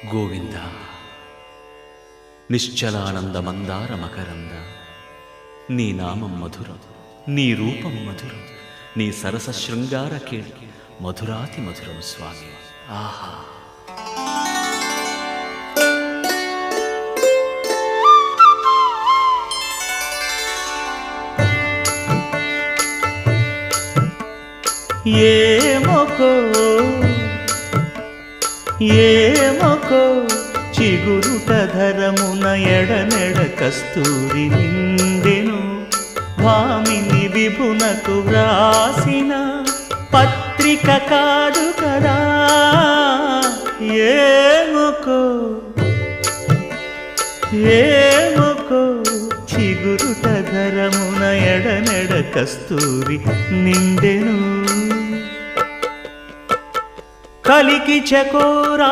గోవింద నిశ్చలానంద మందార మకరంద నీ నామం మధురం, నీ రూపం మధురం, నీ సరస శృంగార కేళి మధురాతి మధురం స్వామి. ఆహా! ఏమొకో చిగురుట ధరమున ఎడనెడ కస్తూరి నిండెను, భామిని విభునకు వ్రాసిన పత్రిక కాదు కదా. ఏమొకో చిగురుట ధరమున ఎడనెడ కస్తూరి నిండెను, కలికి చకోరా